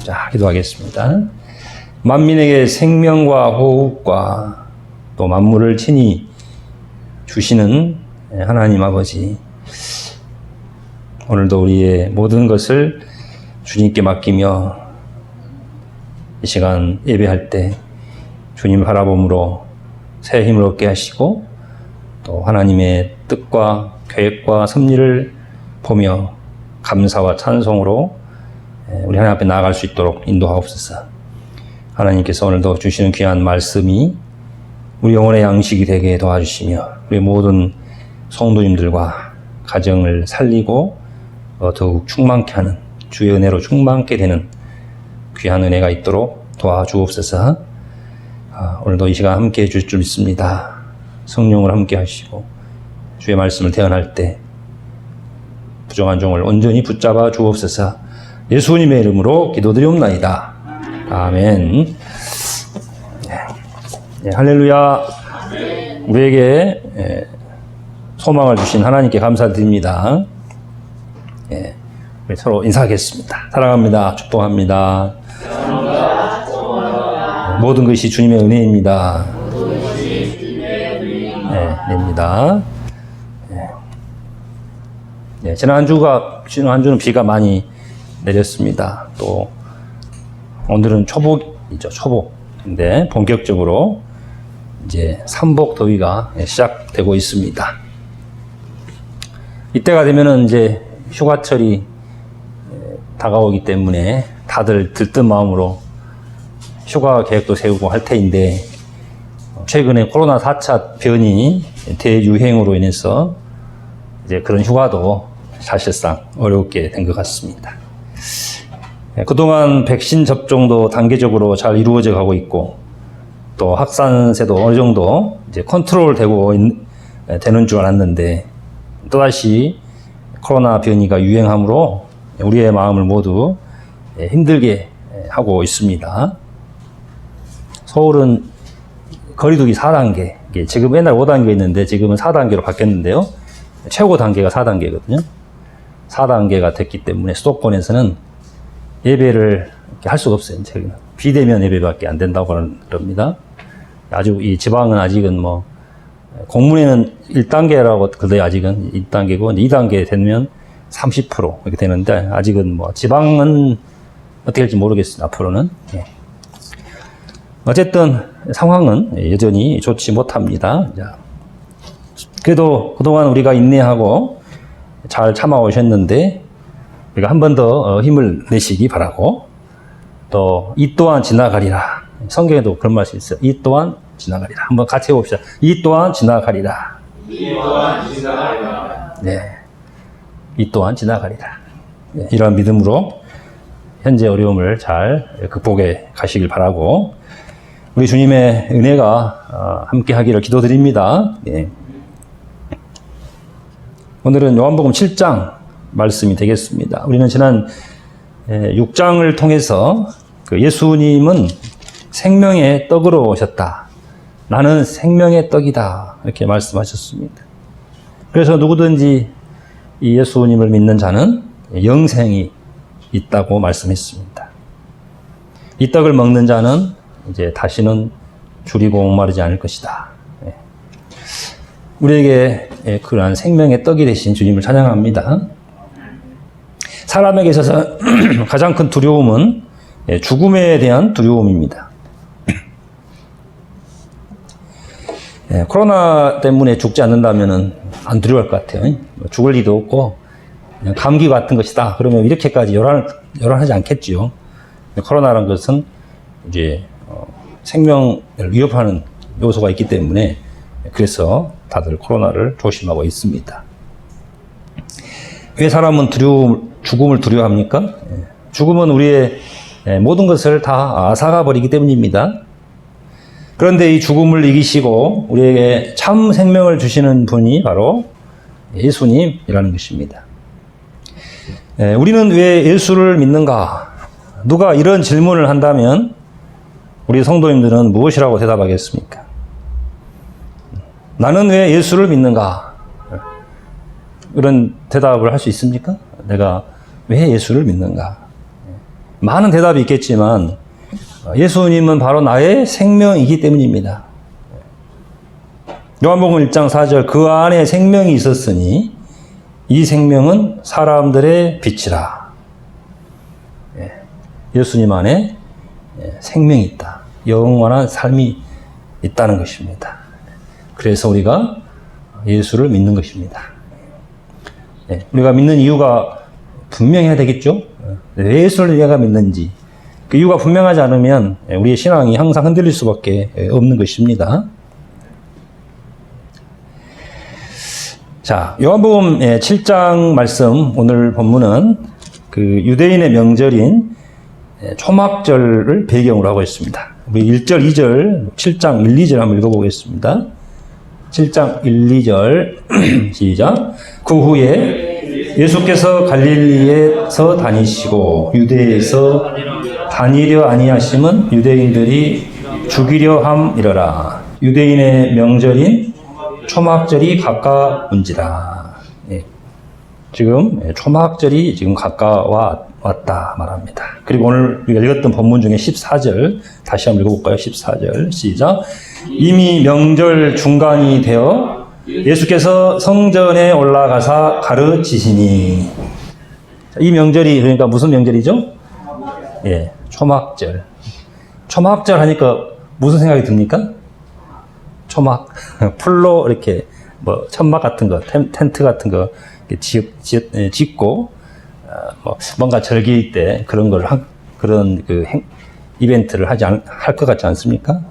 자, 기도하겠습니다. 만민에게 생명과 호흡과 또 만물을 친히 주시는 하나님 아버지, 오늘도 우리의 모든 것을 주님께 맡기며 이 시간 예배할 때 주님 바라봄으로 새 힘을 얻게 하시고 또 하나님의 뜻과 계획과 섭리를 보며 감사와 찬송으로 우리 하나님 앞에 나아갈 수 있도록 인도하옵소서. 하나님께서 오늘도 주시는 귀한 말씀이 우리 영혼의 양식이 되게 도와주시며 우리 모든 성도님들과 가정을 살리고 더욱 충만케 하는 주의 은혜로 충만케 되는 귀한 은혜가 있도록 도와주옵소서. 오늘도 이 시간 함께 해줄 줄 믿습니다. 성령을 함께 하시고 주의 말씀을 대언할 때 부정한 종을 온전히 붙잡아 주옵소서. 예수님의 이름으로 기도드리옵나이다. 아멘. 네, 할렐루야. 우리에게 소망을 주신 하나님께 감사드립니다. 우리 서로 인사하겠습니다. 사랑합니다. 축복합니다. 모든 것이 주님의 은혜입니다. 네, 은혜입니다. 네, 지난 한 주는 비가 많이 내렸습니다. 또 오늘은 초복이죠. 초복인데 본격적으로 이제 삼복 더위가 시작되고 있습니다. 이때가 되면은 이제 휴가철이 다가오기 때문에 다들 들뜬 마음으로 휴가 계획도 세우고 할 테인데 최근에 코로나 4차 변이 대유행으로 인해서 이제 그런 휴가도 사실상 어렵게 된 것 같습니다. 그동안 백신 접종도 단계적으로 잘 이루어져 가고 있고 또 확산세도 어느 정도 이제 컨트롤 되는 줄 알았는데 또다시 코로나 변이가 유행하므로 우리의 마음을 모두 힘들게 하고 있습니다. 서울은 거리두기 4단계, 지금 옛날 5단계였는데 지금은 4단계로 바뀌었는데요. 최고 단계가 4단계거든요. 4단계가 됐기 때문에 수도권에서는 예배를 할 수가 없어요. 비대면 예배밖에 안 된다고 그럽니다. 아주 이 지방은 아직은 뭐 공문에는 1단계라고 그래도 아직은 1단계고 2단계 되면 30% 이렇게 되는데 아직은 뭐 지방은 어떻게 할지 모르겠습니다. 앞으로는. 어쨌든 상황은 여전히 좋지 못합니다. 그래도 그동안 우리가 인내하고 잘 참아오셨는데 우리가 한 번 더 힘을 내시기 바라고 또 이 또한 지나가리라. 성경에도 그런 말씀이 있어요. 이 또한 지나가리라. 한번 같이 해봅시다. 이 또한 지나가리라. 이 또한 지나가리라. 네. 이 또한 지나가리라. 네. 이러한 믿음으로 현재 어려움을 잘 극복해 가시길 바라고 우리 주님의 은혜가 함께 하기를 기도드립니다. 네. 오늘은 요한복음 7장 말씀이 되겠습니다. 우리는 지난 6장을 통해서 예수님은 생명의 떡으로 오셨다. 나는 생명의 떡이다. 이렇게 말씀하셨습니다. 그래서 누구든지 이 예수님을 믿는 자는 영생이 있다고 말씀했습니다. 이 떡을 먹는 자는 이제 다시는 줄이고 목마르지 않을 것이다. 우리에게 그러한 생명의 떡이 되신 주님을 찬양합니다. 사람에게 있어서 가장 큰 두려움은 죽음에 대한 두려움입니다. 코로나 때문에 죽지 않는다면 안 두려울 것 같아요. 죽을 리도 없고 그냥 감기 같은 것이다. 그러면 이렇게까지 요란하지 않겠지요. 코로나라는 것은 이제 생명을 위협하는 요소가 있기 때문에 그래서 다들 코로나를 조심하고 있습니다. 왜 사람은 죽음을 두려워합니까? 죽음은 우리의 모든 것을 다 앗아가 버리기 때문입니다. 그런데 이 죽음을 이기시고 우리에게 참 생명을 주시는 분이 바로 예수님이라는 것입니다. 우리는 왜 예수를 믿는가? 누가 이런 질문을 한다면 우리 성도님들은 무엇이라고 대답하겠습니까? 나는 왜 예수를 믿는가? 이런 대답을 할 수 있습니까? 내가 왜 예수를 믿는가? 많은 대답이 있겠지만 예수님은 바로 나의 생명이기 때문입니다. 요한복음 1장 4절 그 안에 생명이 있었으니 이 생명은 사람들의 빛이라. 예수님 안에 생명이 있다. 영원한 삶이 있다는 것입니다. 그래서 우리가 예수를 믿는 것입니다. 우리가 믿는 이유가 분명해야 되겠죠? 왜 예수를 내가 믿는지. 그 이유가 분명하지 않으면 우리의 신앙이 항상 흔들릴 수밖에 없는 것입니다. 자, 요한복음 7장 말씀, 오늘 본문은 그 유대인의 명절인 초막절을 배경으로 하고 있습니다. 우리 1절, 2절, 7장 1, 2절 한번 읽어보겠습니다. 7장 1, 2절 시작. 그 후에 예수께서 갈릴리에서 다니시고 유대에서 다니려 아니하심은 유대인들이 죽이려 함이러라. 유대인의 명절인 초막절이 가까운지라. 지금 초막절이 지금 가까웠다 말합니다. 그리고 오늘 우리가 읽었던 본문 중에 14절 다시 한번 읽어볼까요? 14절 시작. 이미 명절 중간이 되어 예수께서 성전에 올라가사 가르치시니. 이 명절이 그러니까 무슨 명절이죠? 초막절. 초막절 하니까 무슨 생각이 듭니까? 초막. 풀로 이렇게 뭐 천막 같은 거, 텐트 같은 거 짓고 뭔가 절기일 때 그런 걸 그런 그 이벤트를 할 것 같지 않습니까?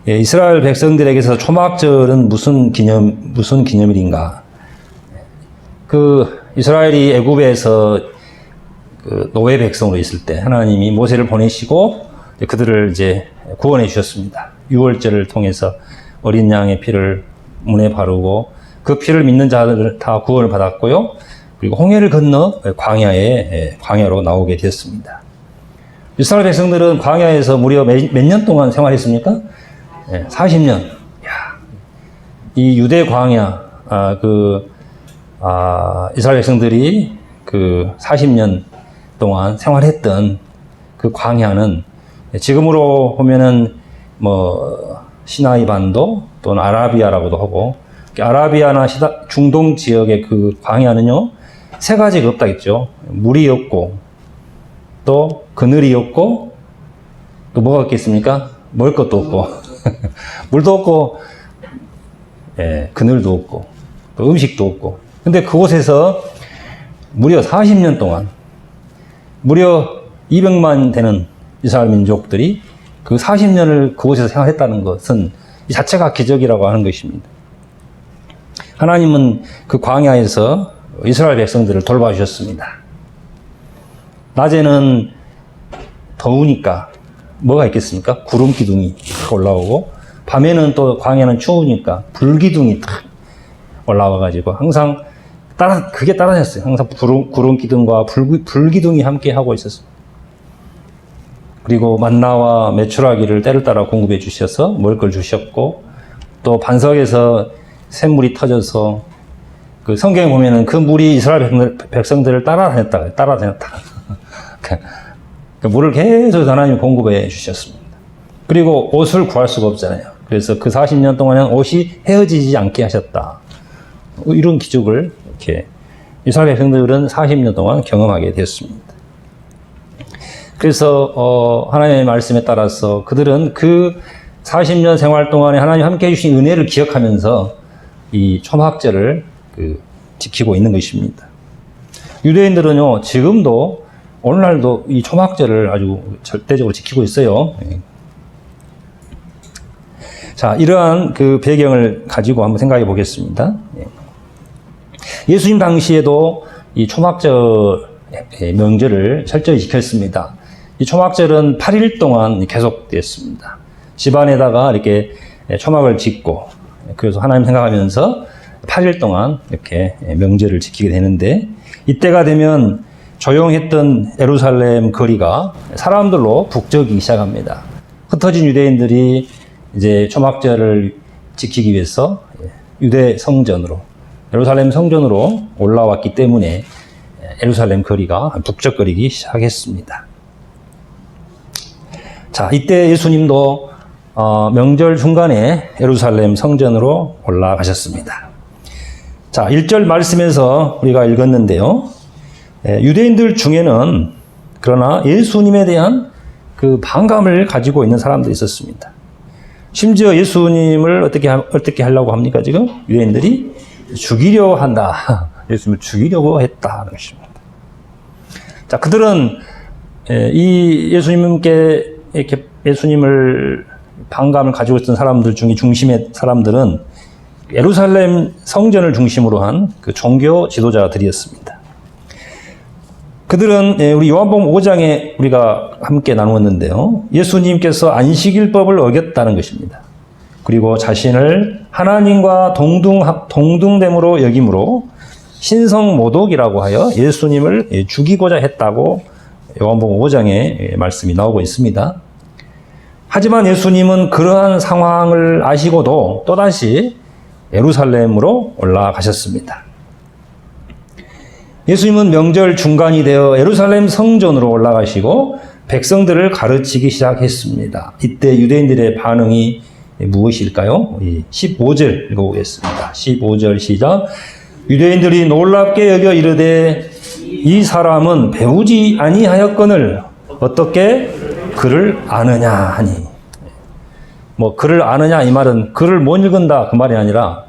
이스라엘 백성들에게서 초막절은 무슨 기념일인가? 그 이스라엘이 애굽에서 그 노예 백성으로 있을 때 하나님이 모세를 보내시고 그들을 이제 구원해 주셨습니다. 유월절을 통해서 어린 양의 피를 문에 바르고 그 피를 믿는 자들을 다 구원을 받았고요. 그리고 홍해를 건너 광야로 나오게 되었습니다. 이스라엘 백성들은 광야에서 무려 몇 년 동안 생활했습니까? 40년. 이 유대 광야, 이스라엘 백성들이 그 40년 동안 생활했던 그 광야는 지금으로 보면은 뭐 시나이 반도 또는 아라비아라고도 하고, 아라비아나 중동 지역의 그 광야는요 세 가지가 없다 했죠. 물이 없고 또 그늘이 없고 또 뭐가 있겠습니까? 먹을 것도 없고 물도 없고 그늘도 없고 또 음식도 없고. 근데 그곳에서 무려 40년 동안 무려 200만 되는 이스라엘 민족들이 그 40년을 그곳에서 생활했다는 것은 이 자체가 기적이라고 하는 것입니다. 하나님은 그 광야에서 이스라엘 백성들을 돌봐주셨습니다. 낮에는 더우니까 뭐가 있겠습니까? 구름 기둥이 올라오고, 밤에는 또 광야는 추우니까 불기둥이 탁 올라와가지고 항상 그게 따라다녔어요. 항상 구름 기둥과 불기둥이 함께 하고 있었습니다. 그리고 만나와 메추라기를 때를 따라 공급해 주셔서 먹을 걸 주셨고, 또 반석에서 샘물이 터져서 그 성경에 보면은 그 물이 이스라엘 백성들을 따라다녔다. 그 물을 계속 하나님이 공급해 주셨습니다. 그리고 옷을 구할 수가 없잖아요. 그래서 그 40년 동안은 옷이 헤어지지 않게 하셨다. 이런 기적을 이렇게 이스라엘 백성들은 40년 동안 경험하게 됐습니다. 그래서 하나님의 말씀에 따라서 그들은 그 40년 생활 동안에 하나님 함께 해주신 은혜를 기억하면서 이 초막절을 지키고 있는 것입니다. 유대인들은요 지금도 오늘날도 이 초막절을 아주 절대적으로 지키고 있어요. 자, 이러한 그 배경을 가지고 한번 생각해 보겠습니다. 예수님 당시에도 이 초막절 명절을 철저히 지켰습니다. 이 초막절은 8일 동안 계속됐습니다. 집안에다가 이렇게 초막을 짓고, 그래서 하나님 생각하면서 8일 동안 이렇게 명절을 지키게 되는데, 이때가 되면 조용했던 예루살렘 거리가 사람들로 북적이기 시작합니다. 흩어진 유대인들이 이제 초막절을 지키기 위해서 유대 성전으로, 예루살렘 성전으로 올라왔기 때문에 예루살렘 거리가 북적거리기 시작했습니다. 자, 이때 예수님도 명절 중간에 예루살렘 성전으로 올라가셨습니다. 자, 1절 말씀에서 우리가 읽었는데요. 유대인들 중에는 그러나 예수님에 대한 그 반감을 가지고 있는 사람들이 있었습니다. 심지어 예수님을 어떻게 하려고 합니까, 지금? 유대인들이 죽이려 한다. 예수님을 죽이려고 했다는 것입니다. 자, 그들은 이 예수님을 반감을 가지고 있던 사람들 중에 중심의 사람들은 예루살렘 성전을 중심으로 한 그 종교 지도자들이었습니다. 그들은 우리 요한복음 5장에 우리가 함께 나누었는데요. 예수님께서 안식일법을 어겼다는 것입니다. 그리고 자신을 하나님과 동등됨으로 여김으로 신성모독이라고 하여 예수님을 죽이고자 했다고 요한복음 5장에 말씀이 나오고 있습니다. 하지만 예수님은 그러한 상황을 아시고도 또다시 예루살렘으로 올라가셨습니다. 예수님은 명절 중간이 되어 예루살렘 성전으로 올라가시고 백성들을 가르치기 시작했습니다. 이때 유대인들의 반응이 무엇일까요? 15절 읽어보겠습니다. 15절 시작. 유대인들이 놀랍게 여겨 이르되 이 사람은 배우지 아니하였거늘 어떻게 그를 아느냐 하니. 그를 아느냐 이 말은 그를 못 읽은다 그 말이 아니라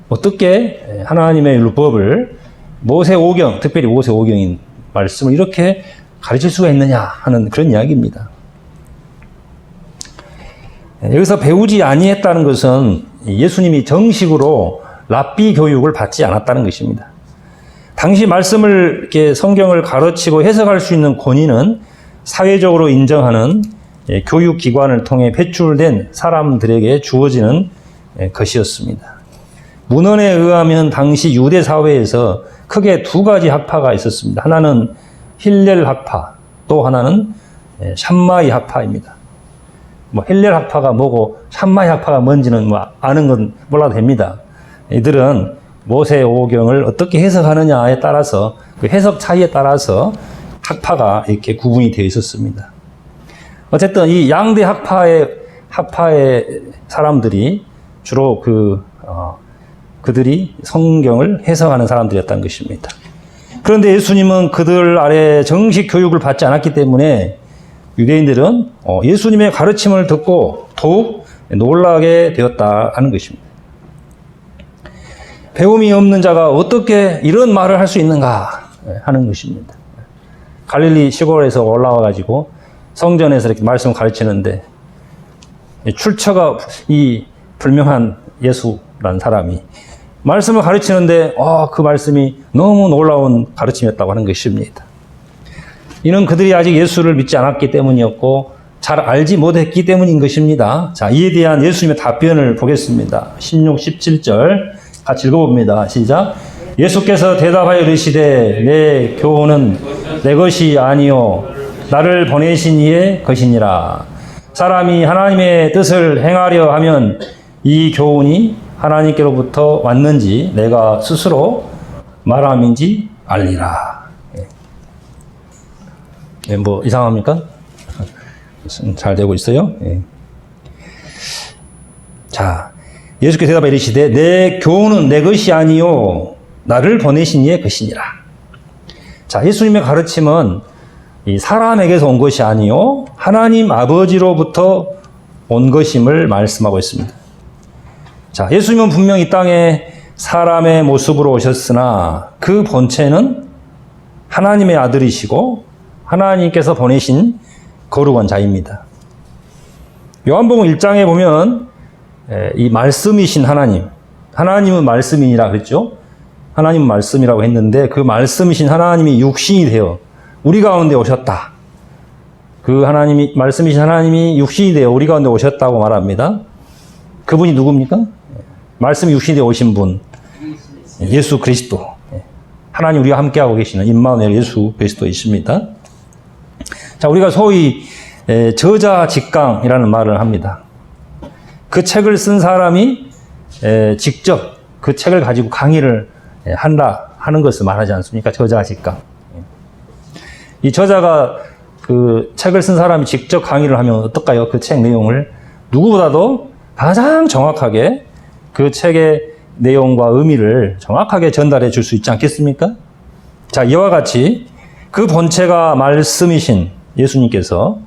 어떻게 하나님의 율법을 모세오경, 특별히 모세오경인 말씀을 이렇게 가르칠 수가 있느냐 하는 그런 이야기입니다. 여기서 배우지 아니했다는 것은 예수님이 정식으로 랍비 교육을 받지 않았다는 것입니다. 당시 말씀을 이렇게 성경을 가르치고 해석할 수 있는 권위는 사회적으로 인정하는 교육기관을 통해 배출된 사람들에게 주어지는 것이었습니다. 문헌에 의하면 당시 유대 사회에서 크게 두 가지 학파가 있었습니다. 하나는 힐렐 학파, 또 하나는 샴마이 학파입니다. 힐렐 학파가 뭐고 샴마이 학파가 뭔지는 아는 건 몰라도 됩니다. 이들은 모세오경을 어떻게 해석하느냐에 따라서 그 해석 차이에 따라서 학파가 이렇게 구분이 되어 있었습니다. 어쨌든 이 양대 학파의 사람들이 주로 그들이 성경을 해석하는 사람들이었다는 것입니다. 그런데 예수님은 그들 아래 정식 교육을 받지 않았기 때문에 유대인들은 예수님의 가르침을 듣고 더욱 놀라게 되었다는 것입니다. 배움이 없는 자가 어떻게 이런 말을 할 수 있는가 하는 것입니다. 갈릴리 시골에서 올라와가지고 성전에서 이렇게 말씀을 가르치는데 출처가 이 불명한 예수라는 사람이 말씀을 가르치는데 그 말씀이 너무 놀라운 가르침이었다고 하는 것입니다. 이는 그들이 아직 예수를 믿지 않았기 때문이었고 잘 알지 못했기 때문인 것입니다. 자, 이에 대한 예수님의 답변을 보겠습니다. 16, 17절 같이 읽어봅니다. 시작. 예수께서 대답하여 이르시되 내 교훈은 내 것이 아니요 나를 보내신 이의 것이니라. 사람이 하나님의 뜻을 행하려 하면 이 교훈이 하나님께로부터 왔는지 내가 스스로 말함인지 알리라. 이상합니까? 잘 되고 있어요? 자, 예수께서 대답하여 이르시되 내 교훈은 내 것이 아니요 나를 보내신 이의 것이니라. 자, 예수님의 가르침은 이 사람에게서 온 것이 아니요 하나님 아버지로부터 온 것임을 말씀하고 있습니다. 자, 예수님은 분명 이 땅에 사람의 모습으로 오셨으나 그 본체는 하나님의 아들이시고 하나님께서 보내신 거룩한 자입니다. 요한복음 1장에 보면 이 말씀이신 하나님은 말씀이니라 그랬죠. 하나님은 말씀이라고 했는데 그 말씀이신 하나님이 육신이 되어 우리 가운데 오셨다. 그 말씀이신 하나님이 육신이 되어 우리 가운데 오셨다고 말합니다. 그분이 누굽니까? 말씀이 육신이 되어 오신 분, 예수 그리스도. 하나님 우리가 함께하고 계시는 임마누엘 예수 그리스도이십니다. 자, 우리가 소위 저자직강이라는 말을 합니다. 그 책을 쓴 사람이 직접 그 책을 가지고 강의를 한다 하는 것을 말하지 않습니까? 저자 직각. 이 저자가 그 책을 쓴 사람이 직접 강의를 하면 어떨까요? 그 책 내용을 누구보다도 가장 정확하게 그 책의 내용과 의미를 정확하게 전달해 줄 수 있지 않겠습니까? 자, 이와 같이 그 본체가 말씀이신 예수님께서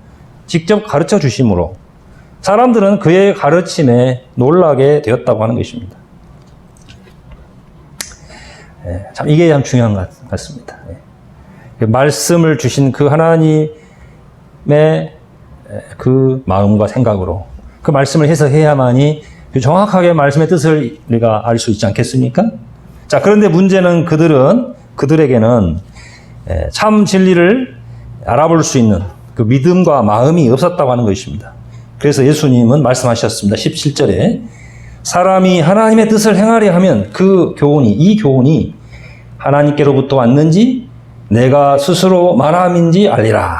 직접 가르쳐 주심으로 사람들은 그의 가르침에 놀라게 되었다고 하는 것입니다. 참 이게 참 중요한 것 같습니다. 그 말씀을 주신 그 하나님의 그 마음과 생각으로 그 말씀을 해석해야만이 정확하게 말씀의 뜻을 우리가 알 수 있지 않겠습니까? 자, 그런데 문제는 그들에게는 참 진리를 알아볼 수 있는 그 믿음과 마음이 없었다고 하는 것입니다. 그래서 예수님은 말씀하셨습니다. 17절에 사람이 하나님의 뜻을 행하려 하면 이 교훈이 하나님께로부터 왔는지 내가 스스로 말함인지 알리라.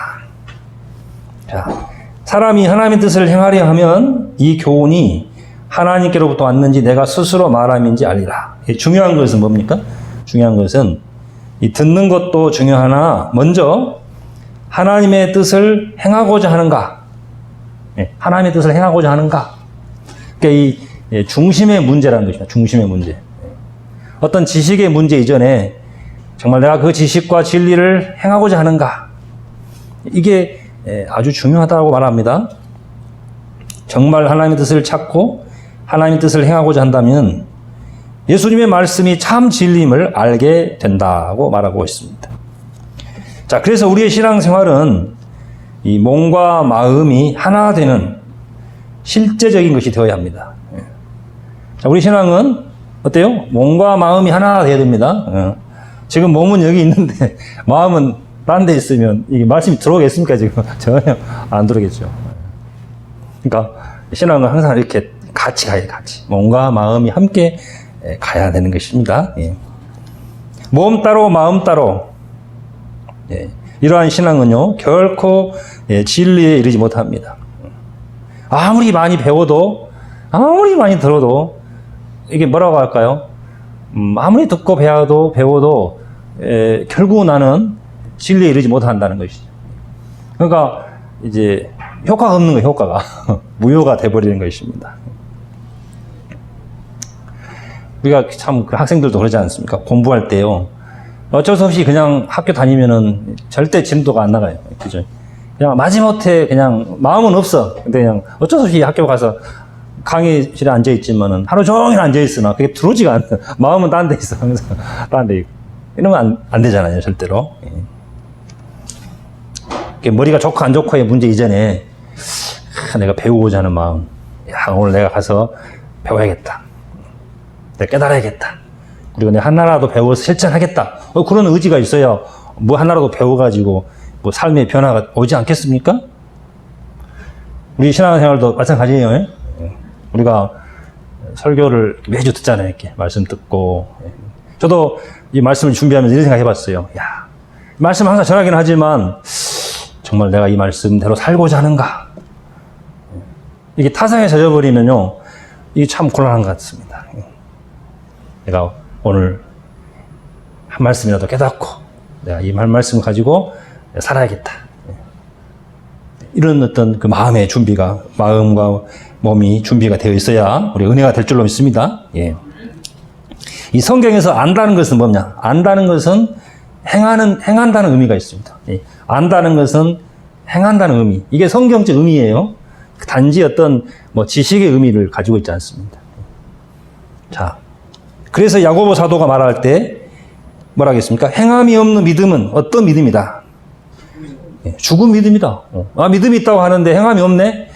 자, 사람이 하나님의 뜻을 행하려 하면 이 교훈이 하나님께로부터 왔는지 내가 스스로 말함인지 알리라. 중요한 것은 뭡니까? 중요한 것은 이 듣는 것도 중요하나 먼저 하나님의 뜻을 행하고자 하는가? 하나님의 뜻을 행하고자 하는가? 그러니까 이 중심의 문제라는 것입니다. 중심의 문제. 어떤 지식의 문제 이전에 정말 내가 그 지식과 진리를 행하고자 하는가? 이게 아주 중요하다고 말합니다. 정말 하나님의 뜻을 찾고 하나님의 뜻을 행하고자 한다면 예수님의 말씀이 참 진리임을 알게 된다고 말하고 있습니다. 자, 그래서 우리의 신앙생활은 이 몸과 마음이 하나 되는 실제적인 것이 되어야 합니다. 자, 우리 신앙은 어때요? 몸과 마음이 하나 되어야 됩니다. 지금 몸은 여기 있는데 마음은 딴 데 있으면 이게 말씀이 들어오겠습니까? 지금 전혀 안 들어오겠죠. 그러니까 신앙은 항상 이렇게 같이 가야 같이 몸과 마음이 함께 가야 되는 것입니다. 몸 따로 마음 따로 이러한 신앙은요 결코 진리에 이르지 못합니다. 아무리 많이 배워도 아무리 많이 들어도 이게 뭐라고 할까요? 아무리 듣고 배워도 결국 나는 진리에 이르지 못한다는 것이죠. 그러니까 이제 효과가 없는 거예요. 효과가 무효가 돼버리는 것입니다. 우리가 참 학생들도 그러지 않습니까? 공부할 때요 어쩔 수 없이 그냥 학교 다니면은 절대 진도가 안 나가요. 그죠? 그냥 마지못해 그냥 마음은 없어. 근데 그냥 어쩔 수 없이 학교 가서 강의실에 앉아 있지만은 하루 종일 앉아 있으나 그게 들어오지가 않아. 마음은 딴 데 있어. 항상 딴 데 있고. 이러면 안 되잖아요, 절대로. 머리가 좋고 안 좋고의 문제 이전에 내가 배우고자 하는 마음. 야, 오늘 내가 가서 배워야겠다. 내가 깨달아야겠다. 그리고 내가 하나라도 배워서 실천하겠다. 그런 의지가 있어야 뭐 하나라도 배워가지고 뭐 삶의 변화가 오지 않겠습니까? 우리 신앙생활도 마찬가지예요. 우리가 설교를 매주 듣잖아요. 이렇게 말씀 듣고. 저도 이 말씀을 준비하면서 이런 생각 해봤어요. 야, 말씀 항상 전하긴 하지만 정말 내가 이 말씀대로 살고자 하는가? 이게 타성에 젖어버리면요, 이게 참 곤란한 것 같습니다. 내가 오늘 한 말씀이라도 깨닫고 내가 이 말씀을 가지고 살아야겠다. 이런 어떤 그 마음의 준비가, 마음과 몸이 준비가 되어 있어야 우리 은혜가 될 줄로 믿습니다. 이 성경에서 안다는 것은 뭐냐? 안다는 것은 행한다는 의미가 있습니다. 안다는 것은 행한다는 의미. 이게 성경적 의미예요. 단지 어떤 뭐 지식의 의미를 가지고 있지 않습니다. 자, 그래서 야고보 사도가 말할 때 뭐라 하겠습니까? 행함이 없는 믿음은 어떤 믿음이다? 죽은 믿음이다. 믿음이 있다고 하는데 행함이 없네?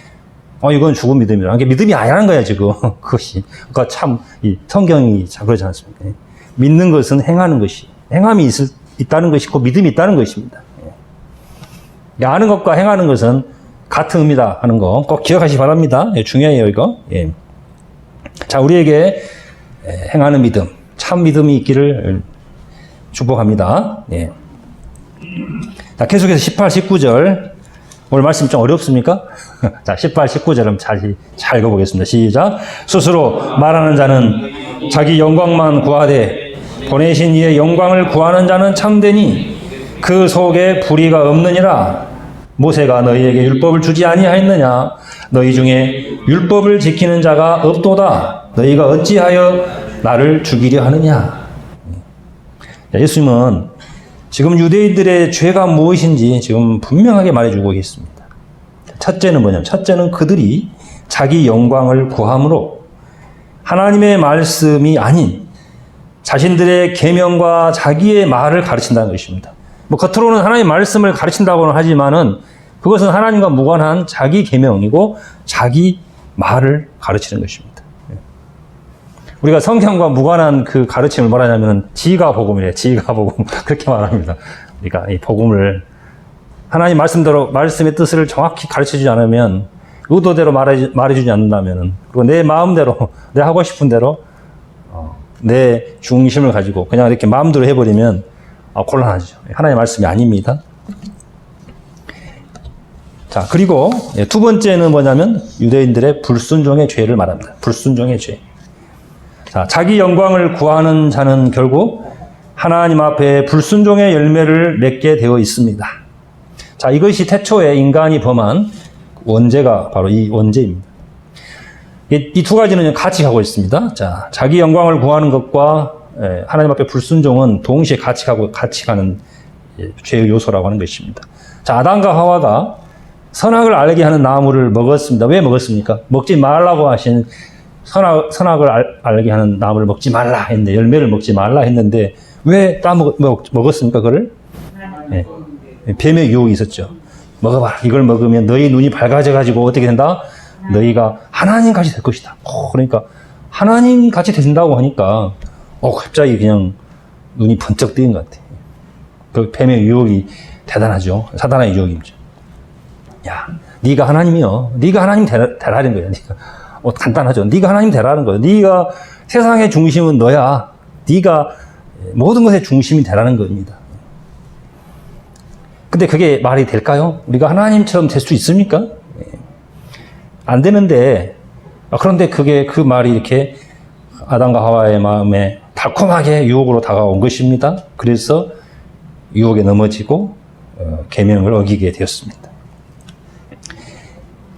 이건 죽은 믿음이라. 이게 믿음이 아니라는 거야, 지금. 그것이. 그러니까 참, 이 성경이 참 그러지 않습니까? 믿는 것은 행하는 것이. 행함이 있다는 것이고 믿음이 있다는 것입니다. 아는 것과 행하는 것은 같은 의미다 하는 거 꼭 기억하시기 바랍니다. 중요해요, 이거. 자, 우리에게 행하는 믿음, 참 믿음이 있기를 축복합니다. 자, 계속해서 18, 19절. 오늘 말씀 좀 어렵습니까? 자, 18, 19절 한번 잘 읽어보겠습니다. 시작. 스스로 말하는 자는 자기 영광만 구하되 보내신 이의 영광을 구하는 자는 참되니 그 속에 불의가 없느니라. 모세가 너희에게 율법을 주지 아니하였느냐? 너희 중에 율법을 지키는 자가 없도다. 너희가 어찌하여 나를 죽이려 하느냐? 예수님은 지금 유대인들의 죄가 무엇인지 지금 분명하게 말해주고 있습니다. 첫째는 뭐냐면, 첫째는 그들이 자기 영광을 구함으로 하나님의 말씀이 아닌 자신들의 계명과 자기의 말을 가르친다는 것입니다. 뭐 겉으로는 하나님의 말씀을 가르친다고는 하지만은 그것은 하나님과 무관한 자기 계명이고 자기 말을 가르치는 것입니다. 우리가 성경과 무관한 그 가르침을 말하냐면 지가 복음이래요. 지가 복음 그렇게 말합니다. 그러니까 이 복음을 하나님 말씀대로 말씀의 뜻을 정확히 가르쳐주지 않으면 의도대로 말해주지 않는다면은 그리고 내 마음대로 내 하고 싶은 대로 내 중심을 가지고 그냥 이렇게 마음대로 해버리면 곤란하죠. 하나님의 말씀이 아닙니다. 자, 그리고 두 번째는 뭐냐면 유대인들의 불순종의 죄를 말합니다. 불순종의 죄. 자, 자기 영광을 구하는 자는 결국 하나님 앞에 불순종의 열매를 맺게 되어 있습니다. 자, 이것이 태초에 인간이 범한 원죄가 바로 이 원죄입니다. 이 두 가지는 같이 가고 있습니다. 자, 자기 영광을 구하는 것과 하나님 앞에 불순종은 동시에 같이 가는 죄의 요소라고 하는 것입니다. 자, 아담과 하와가 선악을 알게 하는 나무를 먹었습니다. 왜 먹었습니까? 먹지 말라고 하신 선악을 알게 하는 나무를 먹지 말라 했는데, 열매를 먹지 말라 했는데 왜 먹었습니까? 그걸? 네. 뱀의 유혹이 있었죠. 먹어봐라. 이걸 먹으면 너희 눈이 밝아져가지고 어떻게 된다? 너희가 하나님같이 될 것이다. 그러니까 하나님같이 된다고 하니까 갑자기 그냥 눈이 번쩍 뜨인 것 같아요. 그 뱀의 유혹이 대단하죠. 사단의 유혹이죠. 야, 네가 하나님이요. 네가 하나님 되라는 거야. 네가 간단하죠. 네가 하나님 되라는 거야. 네가 세상의 중심은 너야. 네가 모든 것의 중심이 되라는 겁니다. 근데 그게 말이 될까요? 우리가 하나님처럼 될 수 있습니까? 안 되는데, 그런데 그 말이 이렇게 아담과 하와의 마음에 달콤하게 유혹으로 다가온 것입니다. 그래서 유혹에 넘어지고 계명을 어기게 되었습니다.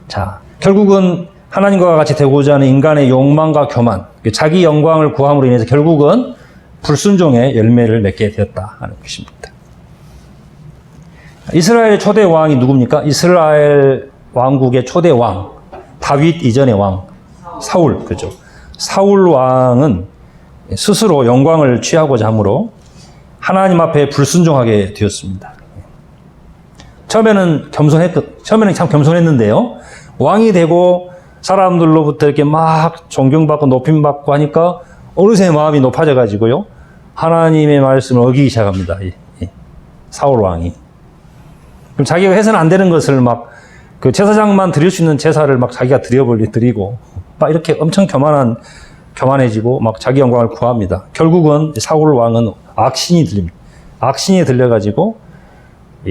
자, 결국은 하나님과 같이 되고자 하는 인간의 욕망과 교만, 자기 영광을 구함으로 인해서 결국은 불순종의 열매를 맺게 되었다 하는 것입니다. 이스라엘 초대 왕이 누굽니까? 이스라엘 왕국의 초대 왕, 다윗 이전의 왕, 사울, 그죠? 사울 왕은 스스로 영광을 취하고자 함으로 하나님 앞에 불순종하게 되었습니다. 처음에는 참 겸손했는데요. 왕이 되고 사람들로부터 이렇게 막 존경받고 높임받고 하니까 어느새 마음이 높아져가지고요. 하나님의 말씀을 어기기 시작합니다. 사울 왕이. 그럼 자기가 해서는 안 되는 것을 막 그 제사장만 드릴 수 있는 제사를 막 자기가 드리고 막 이렇게 엄청 교만해지고 막 자기 영광을 구합니다. 결국은 사울 왕은 악신이 들려가지고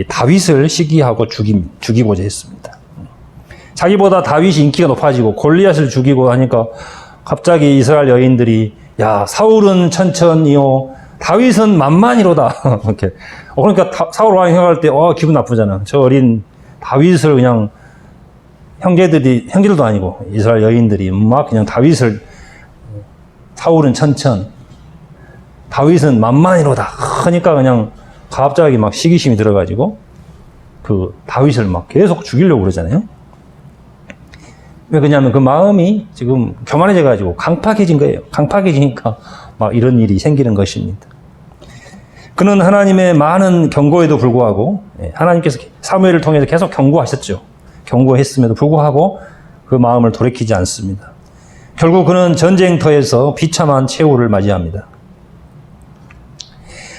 다윗을 시기하고 죽이고자 했습니다. 자기보다 다윗이 인기가 높아지고 골리앗을 죽이고 하니까 갑자기 이스라엘 여인들이 야, 사울은 천천히요, 다윗은 만만히로다. 이렇게. 그러니까 사울 왕이 생각할 때 기분 나쁘잖아. 저 어린 다윗을 그냥 형제들도 아니고 이스라엘 여인들이 막 그냥 다윗을, 사울은 천천, 다윗은 만만히로다. 하니까 그냥 갑자기 막 시기심이 들어가지고 그 다윗을 막 계속 죽이려고 그러잖아요. 왜 그러냐면 그 마음이 지금 교만해져가지고 강팍해진 거예요. 강팍해지니까 막 이런 일이 생기는 것입니다. 그는 하나님의 많은 경고에도 불구하고 하나님께서 사무엘을 통해서 계속 경고하셨죠. 경고했음에도 불구하고 그 마음을 돌이키지 않습니다. 결국 그는 전쟁터에서 비참한 최후를 맞이합니다.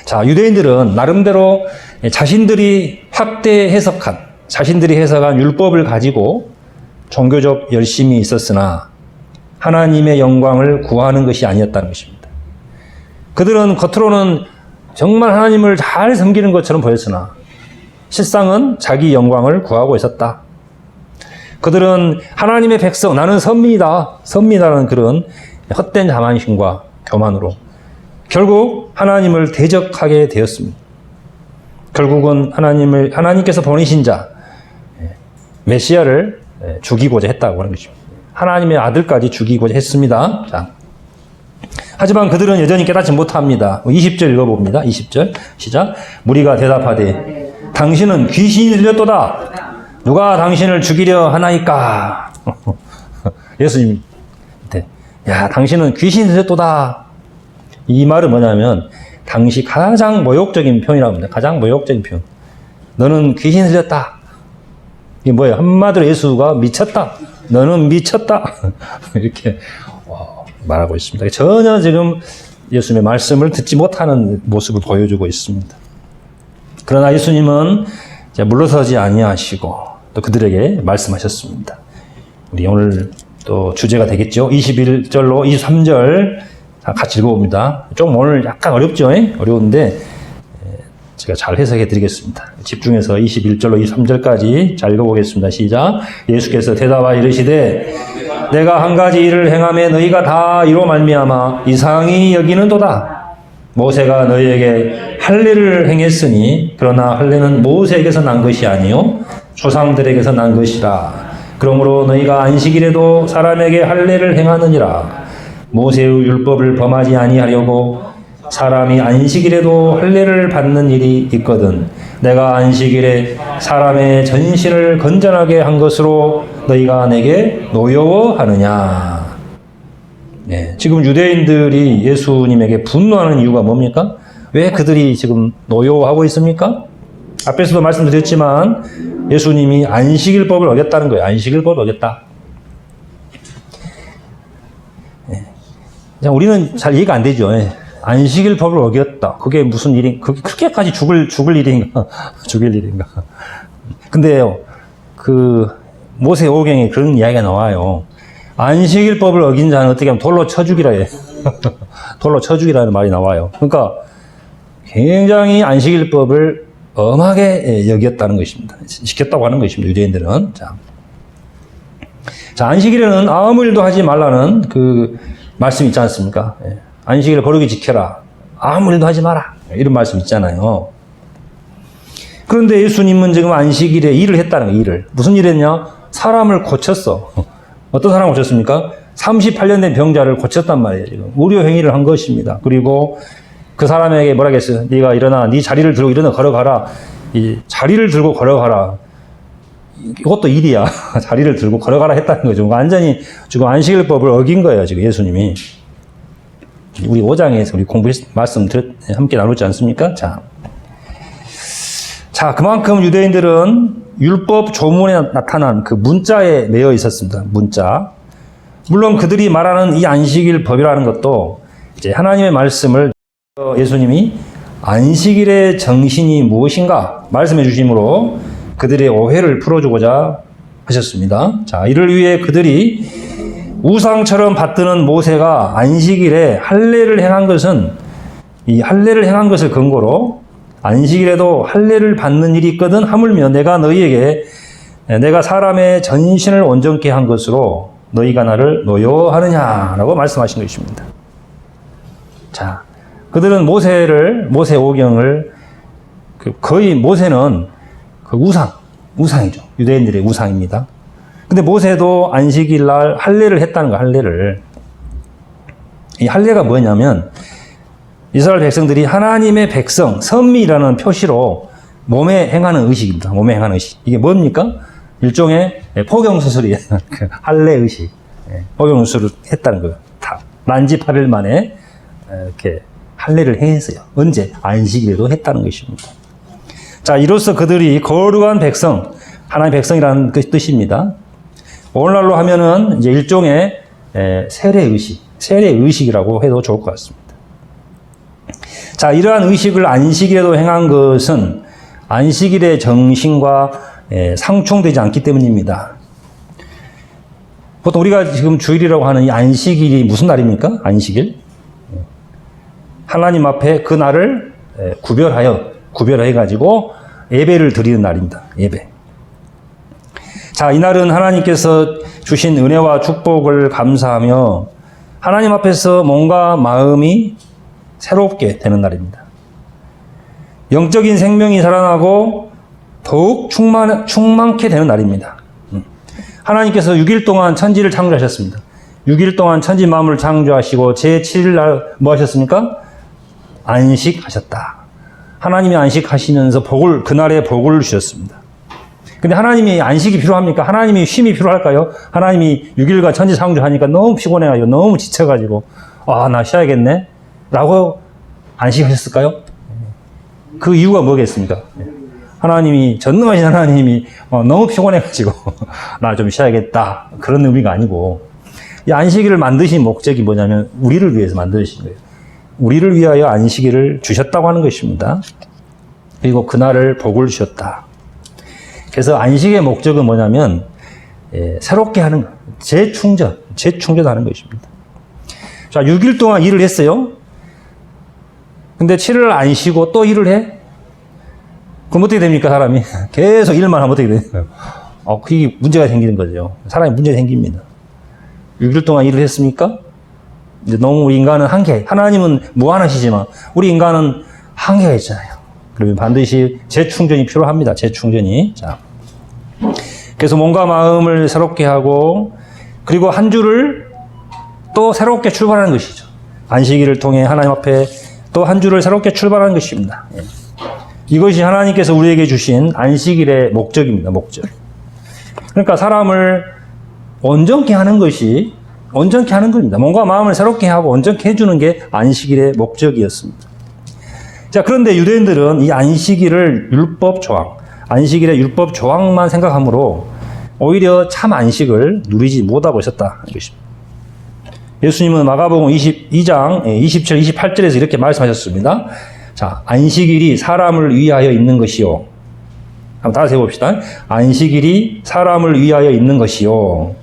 자, 유대인들은 나름대로 자신들이 해석한 율법을 가지고 종교적 열심이 있었으나 하나님의 영광을 구하는 것이 아니었다는 것입니다. 그들은 겉으로는 정말 하나님을 잘 섬기는 것처럼 보였으나 실상은 자기 영광을 구하고 있었다. 그들은 하나님의 백성, 나는 선민이다라는 그런 헛된 자만심과 교만으로 결국 하나님을 대적하게 되었습니다. 결국은 하나님께서 보내신 자, 메시아를 죽이고자 했다고 하는 것입니다. 하나님의 아들까지 죽이고자 했습니다. 자, 하지만 그들은 여전히 깨닫지 못합니다. 20절 읽어봅니다. 20절 시작. 무리가 대답하되 당신은 귀신이 들렸도다. 누가 당신을 죽이려 하나이까? 예수님, 야, 당신은 귀신이 들렸도다. 이 말은 뭐냐면 당시 가장 모욕적인 표현이라고 합니다. 가장 모욕적인 표현. 너는 귀신 들렸다. 이게 뭐예요? 한마디로 예수가 미쳤다. 너는 미쳤다. 이렇게 말하고 있습니다. 전혀 지금 예수님의 말씀을 듣지 못하는 모습을 보여주고 있습니다. 그러나 예수님은 물러서지 아니하시고 또 그들에게 말씀하셨습니다. 우리 오늘 또 주제가 되겠죠. 21절로 23절 같이 읽어봅니다. 좀 오늘 약간 어렵죠? 어려운데 제가 잘 해석해 드리겠습니다. 집중해서 21절로 23절까지 잘 읽어보겠습니다. 시작. 예수께서 대답하여 이르시되 내가 한 가지 일을 행하며 너희가 다 이로 말미암아 이상히 여기는도다. 모세가 너희에게 할례를 행했으니 그러나 할례는 모세에게서 난 것이 아니요 조상들에게서 난 것이라. 그러므로 너희가 안식일에도 사람에게 할례를 행하느니라. 모세의 율법을 범하지 아니하려고 사람이 안식일에도 할례를 받는 일이 있거든. 내가 안식일에 사람의 전신을 건전하게 한 것으로 너희가 내게 노여워하느냐. 네, 지금 유대인들이 예수님에게 분노하는 이유가 뭡니까? 왜 그들이 지금 노여워하고 있습니까? 앞에서도 말씀드렸지만 예수님이 안식일법을 어겼다는 거예요. 안식일법을 어겼다. 네. 우리는 잘 이해가 안 되죠. 안식일법을 어겼다. 그게 무슨 일이, 그게 그렇게까지 죽을 일인가? 죽일 일인가? 근데요, 모세 오경에 그런 이야기가 나와요. 안식일법을 어긴 자는 어떻게 하면 돌로 쳐 죽이라 해. 돌로 쳐 죽이라는 말이 나와요. 그러니까 굉장히 안식일법을 엄하게 여겼다는 것입니다. 시켰다고 하는 것입니다. 유대인들은. 자, 안식일에는 아무 일도 하지 말라는 그 말씀 있지 않습니까? 안식일을 거룩히 지켜라. 아무 일도 하지 마라. 이런 말씀 있잖아요. 그런데 예수님은 지금 안식일에 일을 했다는 거예요. 일을. 무슨 일 했냐? 사람을 고쳤어. 어떤 사람을 고쳤습니까? 38년 된 병자를 고쳤단 말이에요. 지금. 의료 행위를 한 것입니다. 그리고 그 사람에게 뭐라 했어요? 네가 일어나, 네 자리를 들고 일어나 걸어가라. 이 자리를 들고 걸어가라. 이것도 일이야. 자리를 들고 걸어가라 했다는 거죠. 완전히 지금 안식일법을 어긴 거예요. 지금 예수님이. 우리 5장에서 우리 말씀 함께 나누지 않습니까? 자, 그만큼 유대인들은 율법 조문에 나타난 그 문자에 매여 있었습니다. 문자. 물론 그들이 말하는 이 안식일 법이라는 것도 이제 하나님의 말씀을 예수님이 안식일의 정신이 무엇인가 말씀해 주심으로 그들의 오해를 풀어주고자 하셨습니다. 자, 이를 위해 그들이 우상처럼 받드는 모세가 안식일에 할례를 행한 것은 이 할례를 행한 것을 근거로 안식일에도 할례를 받는 일이 있거든 하물며 내가 너희에게 내가 사람의 전신을 온전케 한 것으로 너희가 나를 노여하느냐라고 말씀하신 것입니다. 자, 그들은 모세 오경을 거의 모세는 그 우상이죠. 유대인들의 우상입니다. 근데 모세도 안식일 날 할례를 했다는 거예요. 할례를. 이 할례가 뭐냐면 이스라엘 백성들이 하나님의 백성, 선미라는 표시로 몸에 행하는 의식입니다. 몸에 행하는 의식. 이게 뭡니까? 일종의 포경수술이에요. 할례 의식. 포경수술을 했다는 거예요. 만지 8일 만에 이렇게 할례를 했어요. 언제? 안식일에도 했다는 것입니다. 자, 이로써 그들이 거룩한 백성, 하나님의 백성이라는 뜻입니다. 오늘날로 하면은 이제 일종의 세례의식이라고 해도 좋을 것 같습니다. 자, 이러한 의식을 안식일에도 행한 것은 안식일의 정신과 상충되지 않기 때문입니다. 보통 우리가 지금 주일이라고 하는 이 안식일이 무슨 날입니까? 안식일? 하나님 앞에 그 날을 구별해가지고 예배를 드리는 날입니다. 예배. 자, 이날은 하나님께서 주신 은혜와 축복을 감사하며 하나님 앞에서 몸과 마음이 새롭게 되는 날입니다. 영적인 생명이 살아나고 더욱 충만케 되는 날입니다. 하나님께서 6일 동안 천지를 창조하셨습니다. 6일 동안 천지 만물을 창조하시고 제7일 날 뭐 하셨습니까? 안식하셨다. 하나님이 안식하시면서 그날에 복을 주셨습니다. 근데 하나님이 안식이 필요합니까? 하나님이 쉼이 필요할까요? 하나님이 6일간 천지 창조하니까 너무 피곤해가지고 너무 지쳐가지고 나 쉬어야겠네 라고 안식하셨을까요? 그 이유가 뭐겠습니까? 하나님이 전능하신 하나님이 너무 피곤해가지고 나 좀 쉬어야겠다 그런 의미가 아니고, 이 안식일을 만드신 목적이 뭐냐면 우리를 위해서 만드신 거예요. 우리를 위하여 안식일을 주셨다고 하는 것입니다. 그리고 그날을 복을 주셨다. 그래서 안식의 목적은 뭐냐면 새롭게 하는 것, 재충전하는 것입니다. 자, 6일 동안 일을 했어요. 근데 7일 안 쉬고 또 일을 해? 그럼 어떻게 됩니까, 사람이? 계속 일만 하면 어떻게 됩니까? 그게 문제가 생기는 거죠. 사람이 문제가 생깁니다. 6일 동안 일을 했습니까? 이제 너무 우리 인간은 하나님은 무한하시지만 우리 인간은 한계가 있잖아요. 그러면 반드시 재충전이 필요합니다. 재충전이. 자, 그래서 몸과 마음을 새롭게 하고, 그리고 한 주를 또 새롭게 출발하는 것이죠. 안식일을 통해 하나님 앞에 또 한 주를 새롭게 출발하는 것입니다. 이것이 하나님께서 우리에게 주신 안식일의 목적입니다. 목적. 그러니까 사람을 온전케 하는 겁니다. 몸과 마음을 새롭게 하고 온전케 해주는 게 안식일의 목적이었습니다. 자, 그런데 유대인들은 이 안식일의 율법 조항만 생각하므로 오히려 참 안식을 누리지 못하고 있었다는 것입니다. 예수님은 마가복음 22장 27, 28절에서 이렇게 말씀하셨습니다. 자, 안식일이 사람을 위하여 있는 것이요. 한번 다시 해봅시다. 안식일이 사람을 위하여 있는 것이요.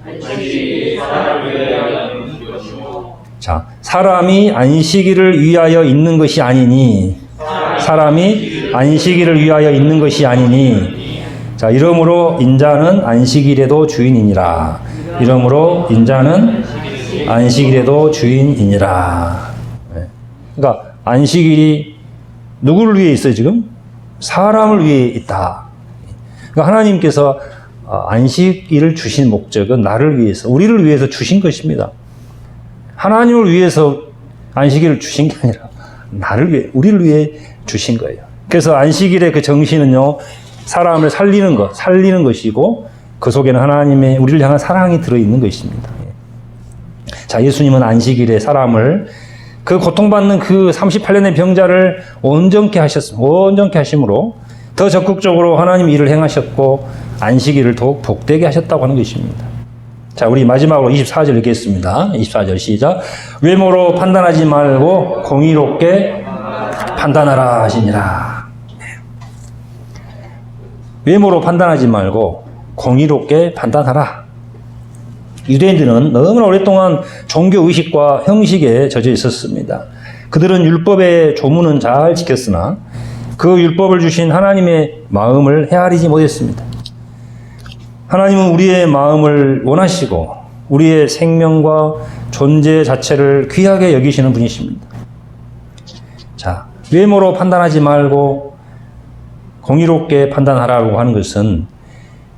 자, 사람이 안식일을 위하여 있는 것이 아니니. 자, 이러므로 인자는 안식일에도 주인이니라. 그러니까 안식일이 누구를 위해 있어요, 지금? 사람을 위해 있다. 그러니까 하나님께서 안식일을 주신 목적은 나를 위해서, 우리를 위해서 주신 것입니다. 하나님을 위해서 안식일을 주신 게 아니라 우리를 위해 주신 거예요. 그래서 안식일의 그 정신은요, 사람을 살리는 것이고, 그 속에는 하나님의 우리를 향한 사랑이 들어있는 것입니다. 자, 예수님은 안식일에 사람을, 그 고통받는 그 38년의 병자를 온전케 하심으로 더 적극적으로 하나님 일을 행하셨고, 안식일을 더욱 복되게 하셨다고 하는 것입니다. 자, 우리 마지막으로 24절 읽겠습니다. 24절 시작. 외모로 판단하지 말고 공의롭게 판단하라 하시니라. 외모로 판단하지 말고 공의롭게 판단하라. 유대인들은 너무나 오랫동안 종교의식과 형식에 젖어 있었습니다. 그들은 율법의 조문은 잘 지켰으나 그 율법을 주신 하나님의 마음을 헤아리지 못했습니다. 하나님은 우리의 마음을 원하시고 우리의 생명과 존재 자체를 귀하게 여기시는 분이십니다. 자, 외모로 판단하지 말고 공의롭게 판단하라고 하는 것은,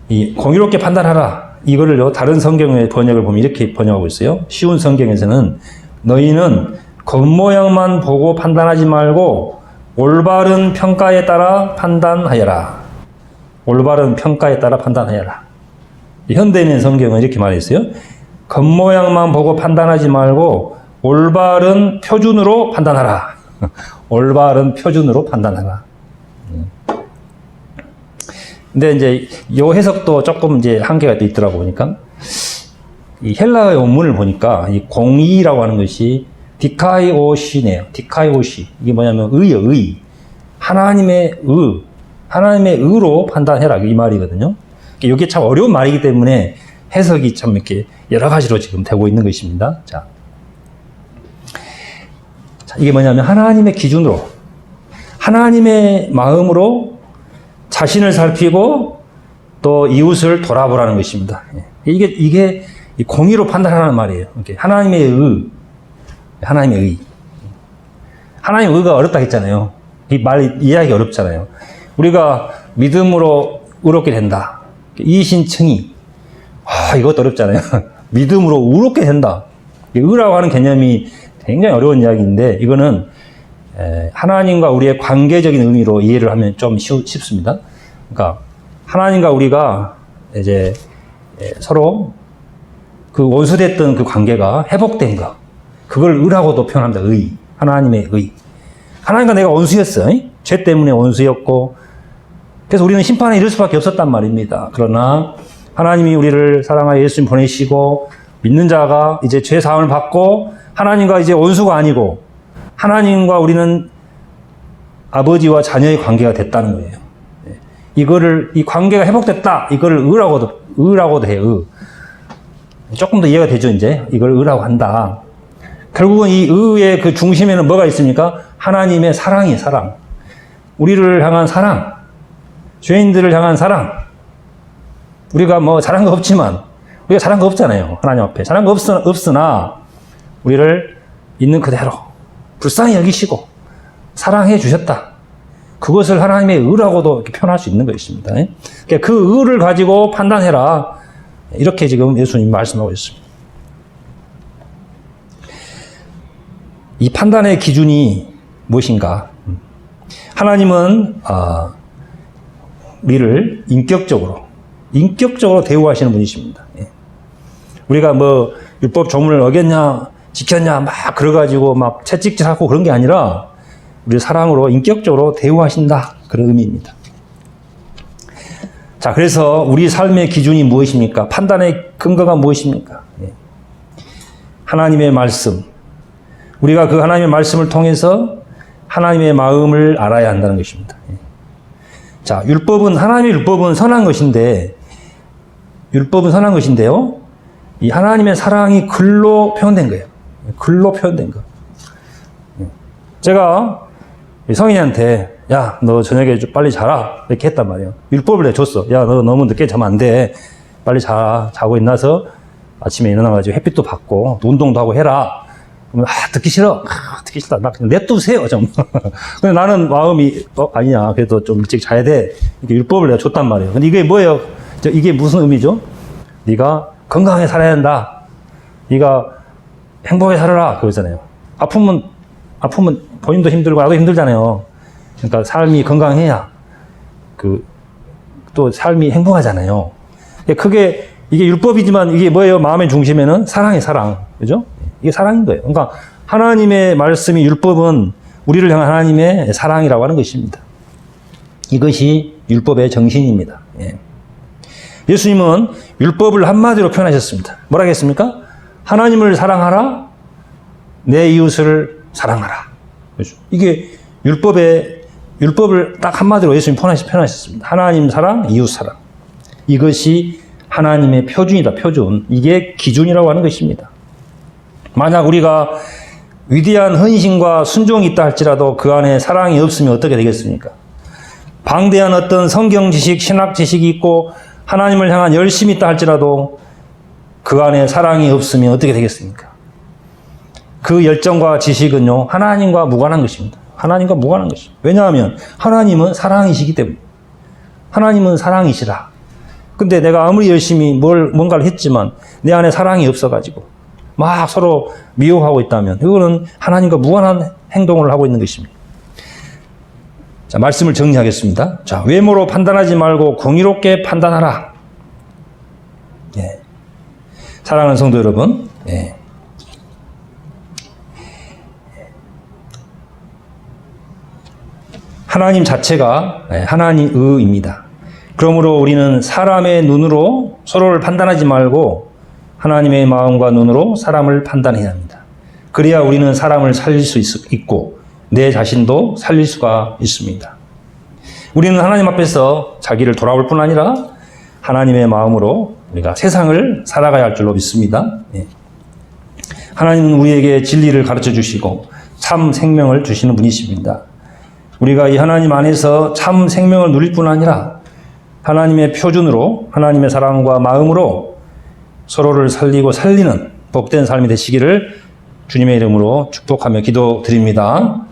이 공의롭게 판단하라, 이거를요, 다른 성경의 번역을 보면 이렇게 번역하고 있어요. 쉬운 성경에서는 너희는 겉모양만 보고 판단하지 말고 올바른 평가에 따라 판단하여라. 현대인의 성경은 이렇게 말했어요. 겉모양만 보고 판단하지 말고 올바른 표준으로 판단하라. 근데 이제 요 해석도 조금 이제 한계가 또 있더라고 보니까, 이 헬라어의 원문을 보니까 이 공의라고 하는 것이 디카이오시네요. 이게 뭐냐면 의. 하나님의 의로 판단해라, 이 말이거든요. 이게 참 어려운 말이기 때문에 해석이 참 이렇게 여러 가지로 지금 되고 있는 것입니다. 자, 이게 뭐냐면 하나님의 기준으로, 하나님의 마음으로 자신을 살피고 또 이웃을 돌아보라는 것입니다. 이게 공의로 판단하라는 말이에요. 하나님의 의. 하나님 의가 어렵다 했잖아요. 이 말 이해하기 어렵잖아요. 우리가 믿음으로 의롭게 된다. 이신칭의. 이것도 어렵잖아요. 믿음으로 의롭게 된다. 의라고 하는 개념이 굉장히 어려운 이야기인데 이거는 하나님과 우리의 관계적인 의미로 이해를 하면 좀 쉽습니다. 그러니까 하나님과 우리가 이제 서로 그 원수됐던 그 관계가 회복된 거, 그걸 의라고도 표현합니다. 의. 하나님의 의. 하나님과 내가 원수였어. 죄 때문에 원수였고, 그래서 우리는 심판에 이를 수밖에 없었단 말입니다. 그러나 하나님이 우리를 사랑하여 예수님 보내시고 믿는 자가 이제 죄 사함을 받고 하나님과 이제 원수가 아니고 하나님과 우리는 아버지와 자녀의 관계가 됐다는 거예요. 이거를, 이 관계가 회복됐다. 이거를 의라고도 해요. 조금 더 이해가 되죠, 이제. 이걸 의라고 한다. 결국은 이 의의 그 중심에는 뭐가 있습니까? 하나님의 사랑이에요, 사랑. 우리를 향한 사랑. 죄인들을 향한 사랑. 우리가 뭐 잘한 거 없지만, 우리가 잘한 거 없잖아요. 하나님 앞에. 잘한 거 없으나, 우리를 있는 그대로 불쌍히 여기시고, 사랑해 주셨다. 그것을 하나님의 의라고도 이렇게 표현할 수 있는 것입니다. 그러니까 그 의를 가지고 판단해라. 이렇게 지금 예수님 말씀하고 있습니다. 이 판단의 기준이 무엇인가? 하나님은 우리를 인격적으로 대우하시는 분이십니다. 우리가 뭐 율법 조문을 어겼냐, 지켰냐, 막 그래가지고 막 채찍질하고 그런 게 아니라 우리를 사랑으로 인격적으로 대우하신다. 그런 의미입니다. 자, 그래서 우리 삶의 기준이 무엇입니까? 판단의 근거가 무엇입니까? 하나님의 말씀. 우리가 그 하나님의 말씀을 통해서 하나님의 마음을 알아야 한다는 것입니다. 자, 하나님의 율법은 선한 것인데요. 이 하나님의 사랑이 글로 표현된 거예요. 글로 표현된 거. 제가 성인한테 야, 너 저녁에 좀 빨리 자라. 이렇게 했단 말이에요. 율법을 내줬어. 야, 너 너무 늦게 자면 안 돼. 빨리 자. 자고 일어나서 아침에 일어나가지고 햇빛도 받고 운동도 하고 해라. 그러면 듣기 싫어. 듣기 싫다. 나 그냥 냅두세요, 좀. 근데 나는 마음이 아니야. 그래도 좀 일찍 자야 돼. 이렇게 율법을 내가 줬단 말이에요. 근데 이게 뭐예요? 이게 무슨 의미죠? 네가 건강하게 살아야 한다. 네가 행복하게 살아라. 그러잖아요. 아프면 본인도 힘들고 나도 힘들잖아요. 그러니까 삶이 건강해야 또 삶이 행복하잖아요. 이게 율법이지만 이게 뭐예요? 마음의 중심에는 사랑이 사랑. 그죠? 이게 사랑인 거예요. 그러니까 하나님의 말씀이 율법은 우리를 향한 하나님의 사랑이라고 하는 것입니다. 이것이 율법의 정신입니다. 예수님은 율법을 한마디로 표현하셨습니다. 뭐라고 했습니까? 하나님을 사랑하라, 내 이웃을 사랑하라. 그렇죠? 이게 율법을 딱 한마디로 예수님이 표현하셨습니다. 하나님 사랑, 이웃 사랑. 이것이 하나님의 표준이다, 표준. 이게 기준이라고 하는 것입니다. 만약 우리가 위대한 헌신과 순종이 있다 할지라도 그 안에 사랑이 없으면 어떻게 되겠습니까? 방대한 어떤 성경 지식, 신학 지식이 있고 하나님을 향한 열심이 있다 할지라도 그 안에 사랑이 없으면 어떻게 되겠습니까? 그 열정과 지식은요, 하나님과 무관한 것입니다. 하나님과 무관한 것입니다. 왜냐하면 하나님은 사랑이시기 때문에. 하나님은 사랑이시라. 근데 내가 아무리 열심히 뭔가를 했지만 내 안에 사랑이 없어가지고 막 서로 미워하고 있다면 이거는 하나님과 무관한 행동을 하고 있는 것입니다. 자, 말씀을 정리하겠습니다. 자, 외모로 판단하지 말고 공의롭게 판단하라. 사랑하는 성도 여러분, 하나님 자체가 하나님의입니다. 그러므로 우리는 사람의 눈으로 서로를 판단하지 말고 하나님의 마음과 눈으로 사람을 판단해야 합니다. 그래야 우리는 사람을 살릴 수 있고 내 자신도 살릴 수가 있습니다. 우리는 하나님 앞에서 자기를 돌아볼 뿐 아니라 하나님의 마음으로 우리가 세상을 살아가야 할 줄로 믿습니다. 하나님은 우리에게 진리를 가르쳐 주시고 참 생명을 주시는 분이십니다. 우리가 이 하나님 안에서 참 생명을 누릴 뿐 아니라 하나님의 표준으로 하나님의 사랑과 마음으로 서로를 살리고 살리는 복된 삶이 되시기를 주님의 이름으로 축복하며 기도드립니다.